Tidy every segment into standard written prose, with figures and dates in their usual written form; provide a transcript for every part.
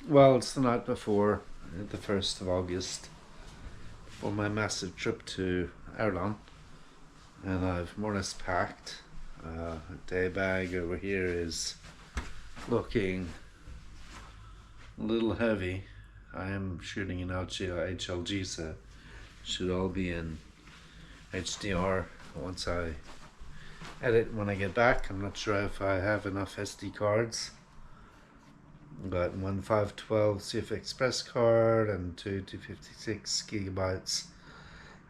Well, it's the night before, the 1st of August, for my massive trip to Aurland, and I've more or less packed. Day bag over here is looking a little heavy. I am shooting in HLG, so should all be in HDR once I edit when I get back. I'm not sure if I have enough SD cards. Got one 512 CF Express card and two 256 gigabytes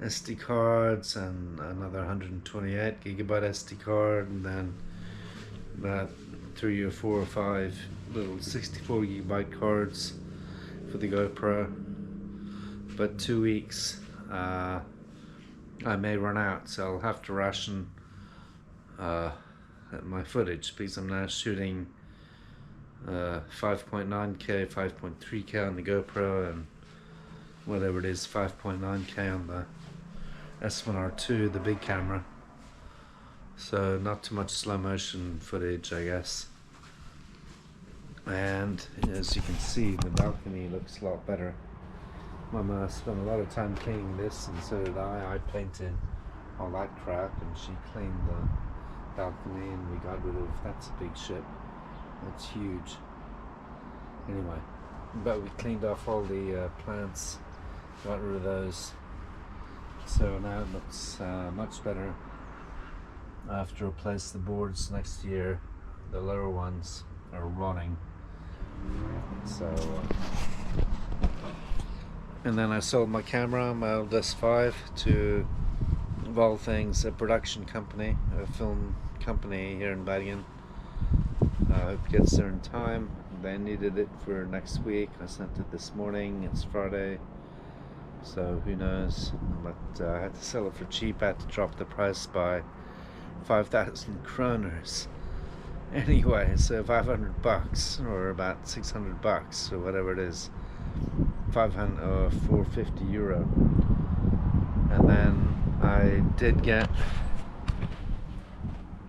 SD cards and another 128 gigabyte SD card, and then about 3 or 4 or 5 little 64 gigabyte cards for the GoPro. But 2 weeks I may run out, so I'll have to ration my footage, because I'm now shooting 5.9K, 5.3K on the GoPro, and whatever it is, 5.9K on the S1R2, the big camera. So not too much slow motion footage, I guess. And as you can see, the balcony looks a lot better. Mama spent a lot of time cleaning this, and so did I. I painted all that crap, and she cleaned the balcony, and we got rid of, that's a big ship. It's huge. Anyway, but we cleaned off all the plants, got rid of those. So now it looks much better. I have to replace the boards next year. The lower ones are rotting. So, and then I sold my camera, my old S5, to, of all things, a production company, a film company here in Bergen. I hope it gets there in time. They needed it for next week. I sent it this morning. It's Friday, so who knows. But I had to sell it for cheap. I had to drop the price by 5,000 kroners. Anyway, so 500 bucks, or about 600 bucks, or whatever it is, 500 or 450 euro. And then I did get,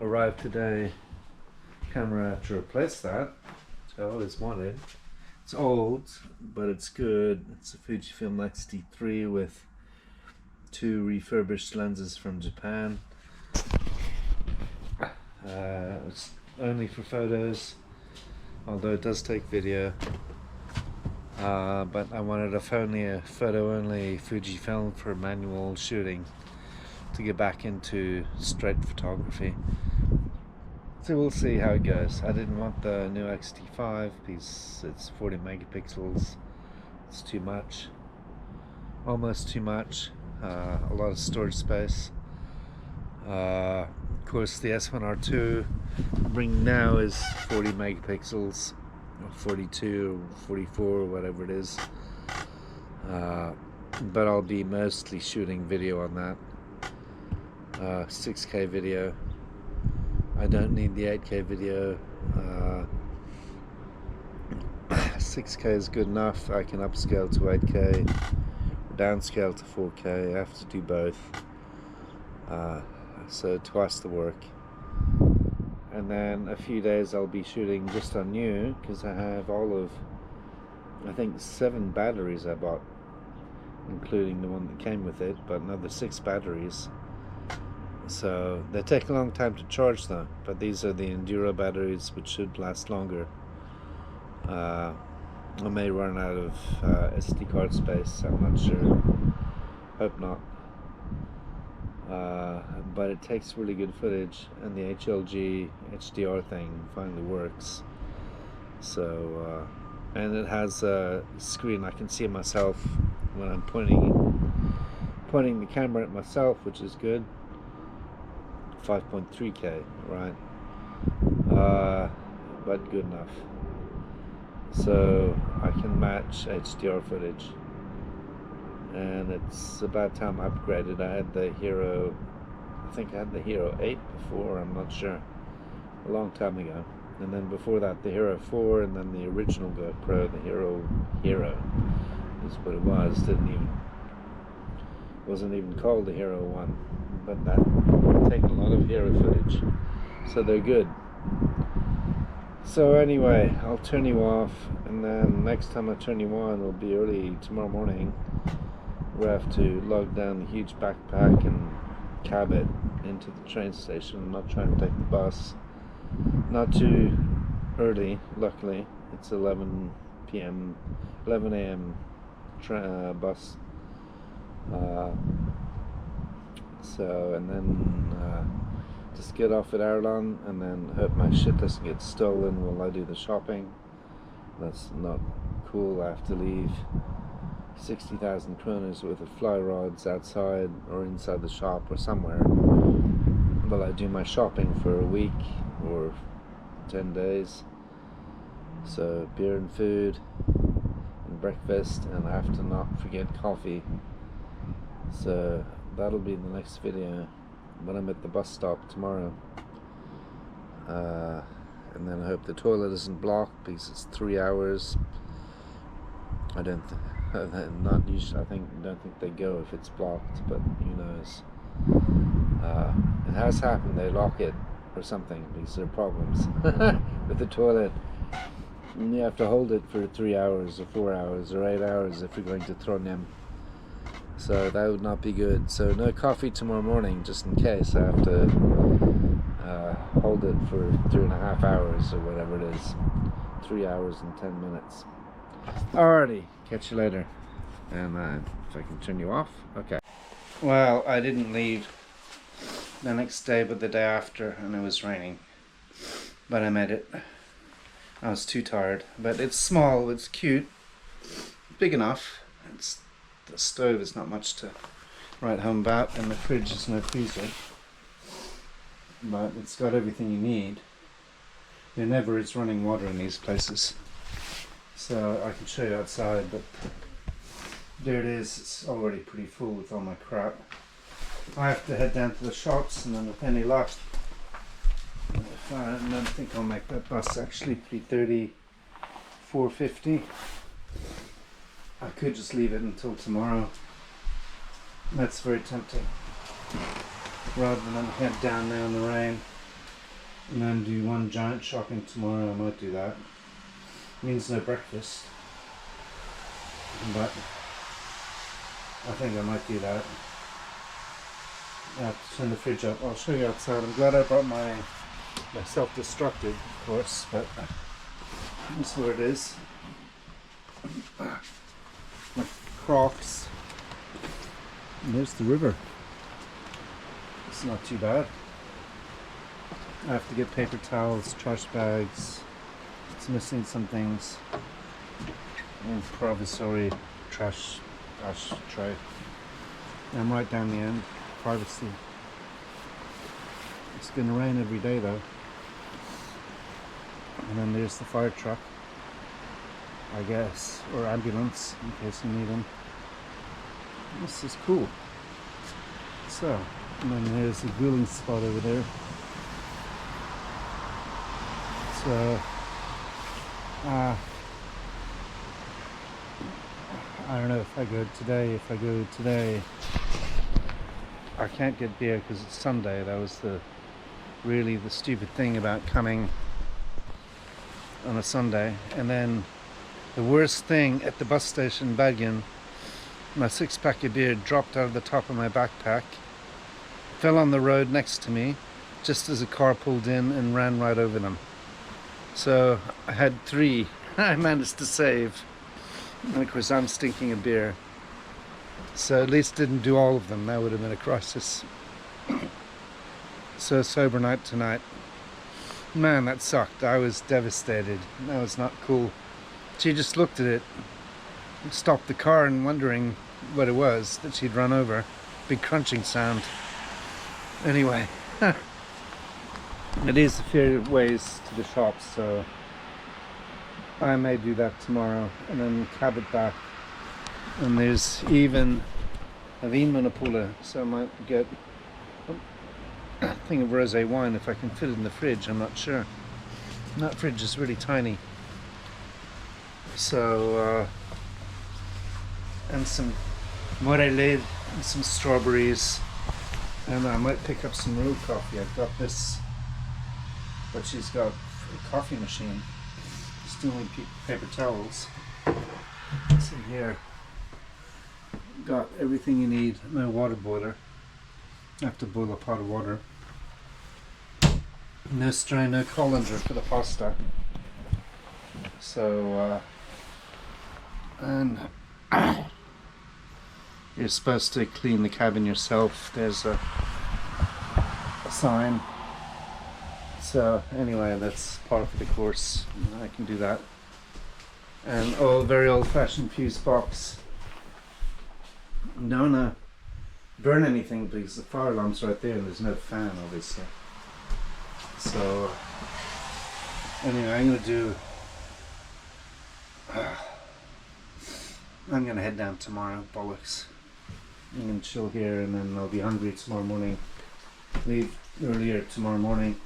arrived today, camera to replace that. I always wanted. It's old, but it's good. It's a Fujifilm X-T3 with 2 refurbished lenses from Japan. It's only for photos, although it does take video. But I wanted a photo-only Fujifilm for manual shooting to get back into straight photography. So we'll see how it goes. I didn't want the new X-T5 because it's 40 megapixels. It's too much, almost too much. A lot of storage space. Of course, the S1R2 bring now is 40 megapixels, or 42 or 44 or whatever it is. But I'll be mostly shooting video on that. 6K video. I don't need the 8K video. 6K is good enough. I can upscale to 8K, downscale to 4K. I have to do both. So twice the work. And then a few days I'll be shooting just on new, because I have all of, I think, 7 batteries I bought, including the one that came with it, but another 6 batteries. So they take a long time to charge though, but these are the Enduro batteries, which should last longer. I may run out of SD card space, I'm not sure, hope not. But it takes really good footage, and the HLG HDR thing finally works. So and it has a screen. I can see myself when I'm pointing the camera at myself, which is good. 5.3K, right? But good enough. So I can match HDR footage. And it's about time I upgraded. I had the Hero, I think I had the Hero 8 before, I'm not sure, a long time ago. And then before that the Hero 4, and then the original GoPro, the Hero is what it was. Wasn't even called the Hero 1, but that take a lot of Hero footage, so they're good. So anyway, I'll turn you off, and then next time I turn you on will be early tomorrow morning. We'll have to lug down the huge backpack and cab it into the train station. I'm not trying to take the bus. Not too early, luckily. It's 11 p.m., 11 a.m. Bus. And then just get off at Aurland, and then hope my shit doesn't get stolen while I do the shopping. That's not cool. I have to leave 60,000 kroners worth of fly rods outside or inside the shop or somewhere while I do my shopping for a week or 10 days. So beer and food and breakfast, and I have to not forget coffee. So that'll be in the next video when I'm at the bus stop tomorrow. And then I hope the toilet isn't blocked, because it's 3 hours. I don't think they go if it's blocked, but who knows. It has happened, they lock it or something, because there are problems with the toilet. And you have to hold it for 3 hours or 4 hours or 8 hours if you're going to Trondheim. So that would not be good. So no coffee tomorrow morning, just in case I have to hold it for 3.5 hours or whatever it is. 3 hours and 10 minutes. Alrighty, catch you later. And if I can turn you off, okay. Well, I didn't leave the next day, but the day after, and it was raining. But I made it. I was too tired. But it's small, it's cute, big enough. The stove is not much to write home about, and the fridge is no freezer. But it's got everything you need. There never is running water in these places. So I can show you outside, but there it is. It's already pretty full with all my crap. I have to head down to the shops, and then with any luck, I don't think I'll make that bus actually. 3:30, 4:50. I could just leave it until tomorrow. That's very tempting. Rather than head down now in the rain and then do one giant shopping tomorrow, I might do that. Means no breakfast, but I think I might do that. I have to turn the fridge up. I'll show you outside. I'm glad I brought my self-destructed, of course, but that's where it is. My Crocs. And there's the river. It's not too bad. I have to get paper towels, trash bags. It's missing some things. And provisory trash tray. I'm right down the end. Privacy. It's going to rain every day though. And then there's the fire truck, I guess, or ambulance in case you need them. This is cool. So, and then there's a grilling spot over there. So, I don't know if I go today, I can't get beer because it's Sunday. That was really the stupid thing about coming on a Sunday. And then the worst thing at the bus station in Bergen, my 6-pack of beer dropped out of the top of my backpack, fell on the road next to me just as a car pulled in and ran right over them. So I had 3 I managed to save, and of course I'm stinking of beer, so at least didn't do all of them. That would have been a crisis. So sober night tonight. Man, that sucked. I was devastated. That was not cool. She just looked at it, stopped the car, and wondering what it was that she'd run over. Big crunching sound. Anyway, it is a fair ways to the shops, so I may do that tomorrow and then cab it back. And there's even a Vinmonopolet, so I might get a thing of rosé wine if I can fit it in the fridge. I'm not sure. And that fridge is really tiny. So, and some morelade and some strawberries. And I might pick up some road coffee. I've got this, but she's got a coffee machine. Just doing paper towels. So here, got everything you need. My water boiler. I have to boil a pot of water. No strain, no colander for the pasta. So, and you're supposed to clean the cabin yourself. There's a sign. So anyway, that's part of the course. I can do that. And very old-fashioned fuse box. Don't wanna burn anything because the fire alarm's right there and there's no fan, obviously. So anyway, I'm gonna head down tomorrow. Bollocks. I'm gonna chill here and then I'll be hungry tomorrow morning. Leave earlier tomorrow morning.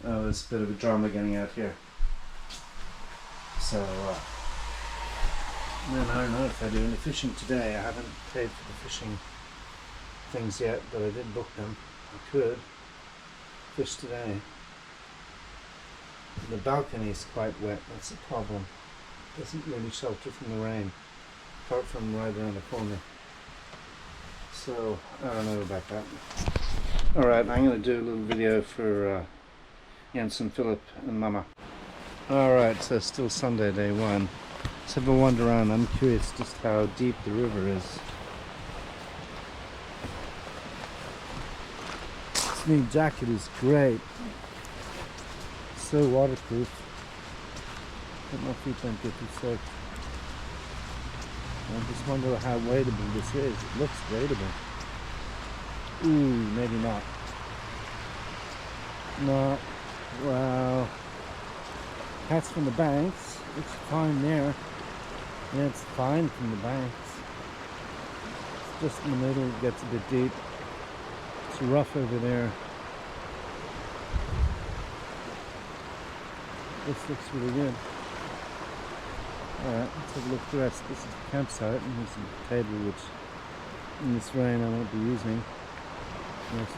Oh, it's a bit of a drama getting out here. So then I don't know if I do any fishing today. I haven't paid for the fishing things yet, but I did book them. I could fish today. The balcony is quite wet. That's a problem. It doesn't really shelter from the rain, apart from right around the corner. So I don't know about that. Alright, I'm going to do a little video for Jens and Philip and Mama. Alright, so still Sunday, day one. Let's have a wander around. I'm curious just how deep the river is. This new jacket is great. So waterproof. But my feet don't get too soaked. I just wonder how weightable this is. It looks weightable. Ooh, maybe not. No. Wow. That's from the banks. It's fine there. Yeah, it's fine from the banks. It's just in the middle, it gets a bit deep. It's rough over there. This looks really good. Alright, let's have a look at the rest. This is the campsite, and here's a table which in this rain I won't be using. There's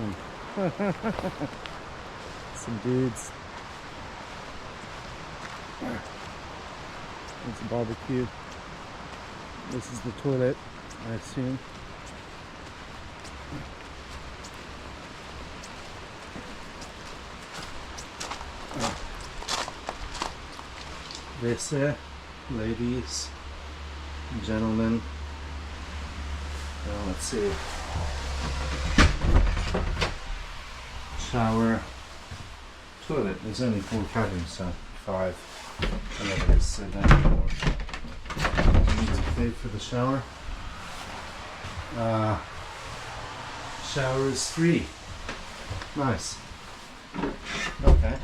some dudes. There's a barbecue. This is the toilet, I assume. This ladies and gentlemen. Now let's see. Shower, toilet. There's only 4 cabins, so 5. Whatever it is, so then 4. You need to pay for the shower. Shower is free. Nice. Okay.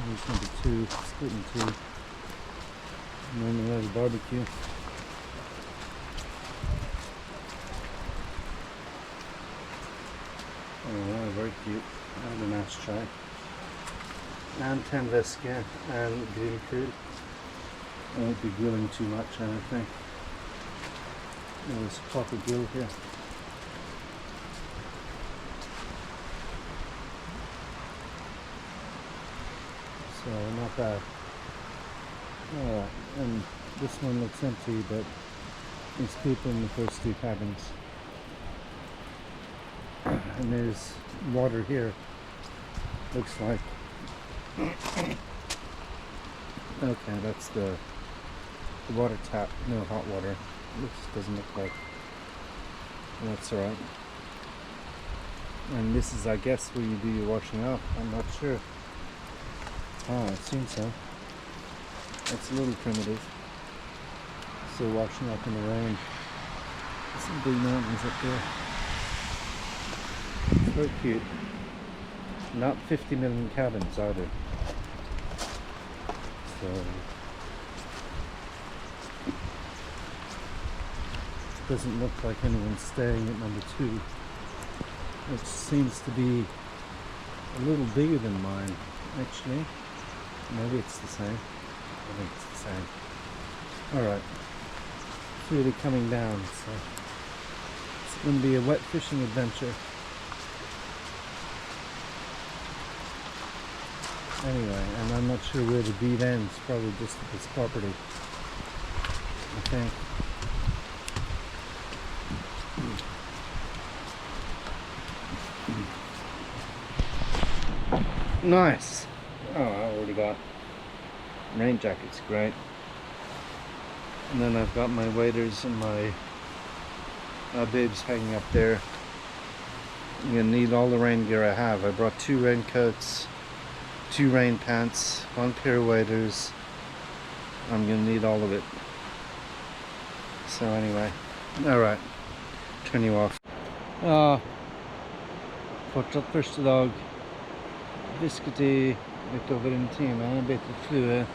Here's number 2, split in 2. And then another barbecue. Oh, very cute. And an ashtray. And 10 visca and green food. I won't be grilling too much, I don't think. There's a proper grill here. So, not bad. Alright, and this one looks empty, but there's people in the first 2 cabins. And there's water here, looks like. Okay, that's the water tap, no hot water. Looks doesn't look like. That's alright. And this is, I guess, where you do your washing up. I'm not sure. Oh, it seems so. It's a little primitive. Still washing up in the rain. There's some big mountains up there. So cute. Not 50 million cabins either. So doesn't look like anyone's staying at number 2, which seems to be a little bigger than mine, actually. Maybe it's the same. I think it's the same. Alright. It's really coming down, so It's going to be a wet fishing adventure. Anyway, and I'm not sure where the beat ends, probably just at this property, I think. Nice! Oh, I already got rain jackets, great. And then I've got my waders and my bibs hanging up there. I'm gonna need all the rain gear I have. I brought 2 raincoats, 2 rain pants, 1 pair of waders. I'm gonna need all of it. So anyway, alright, turn you off. Fortsatt første dag. Fisket i litt over en time, bitt flue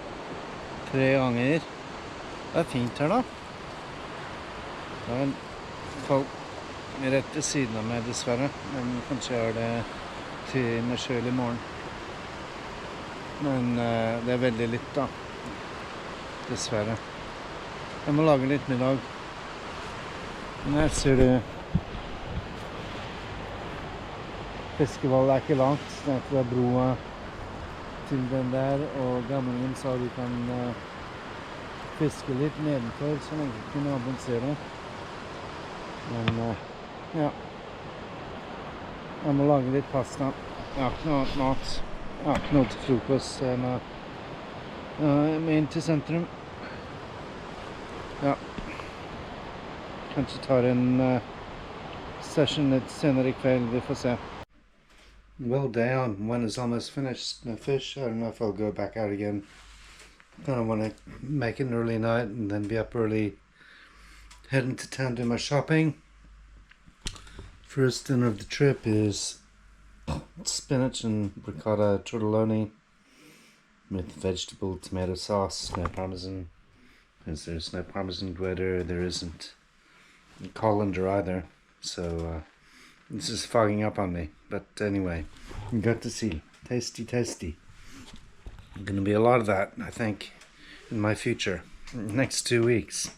3 ganger. Det fint her da. Det en fall rett ved siden av meg dessverre, men kanskje jeg har det til meg selv i morgen. Men det veldig litt da, dessverre. Jeg må lage litt middag. Men her ser du Fiskevallet ikke langt, det fra broa til den der, og gamlingen sa vi kan fiske litt nedenfor, så lenge ikke naboen ser det. Men ja, jeg må lage litt pasta. Jeg har ikke noe annet mat. Jeg har ikke noe til frokost. Jeg må inn til sentrum. Ja, kanskje tar en session litt senere i kveld, vi får se. Well, day on. One is almost finished. No fish. I don't know if I'll go back out again. I kind of want to make it an early night and then be up early, heading to town to do my shopping. First dinner of the trip is spinach and ricotta tortelloni with vegetable tomato sauce, no parmesan, because there's no parmesan grater. There isn't colander either, so this is fogging up on me. But anyway, you got to see. Tasty, tasty. Gonna be a lot of that, I think, in my future. Next 2 weeks.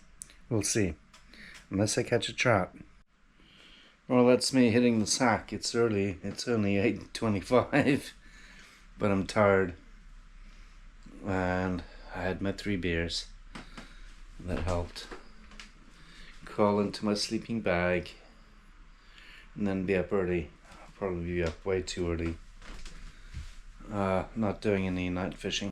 We'll see. Unless I catch a trout. Well, that's me hitting the sack. It's early. It's only 8:25. But I'm tired. And I had my 3 beers. That helped. Crawl into my sleeping bag. And then be up early. I'll probably be up way too early. Not doing any night fishing.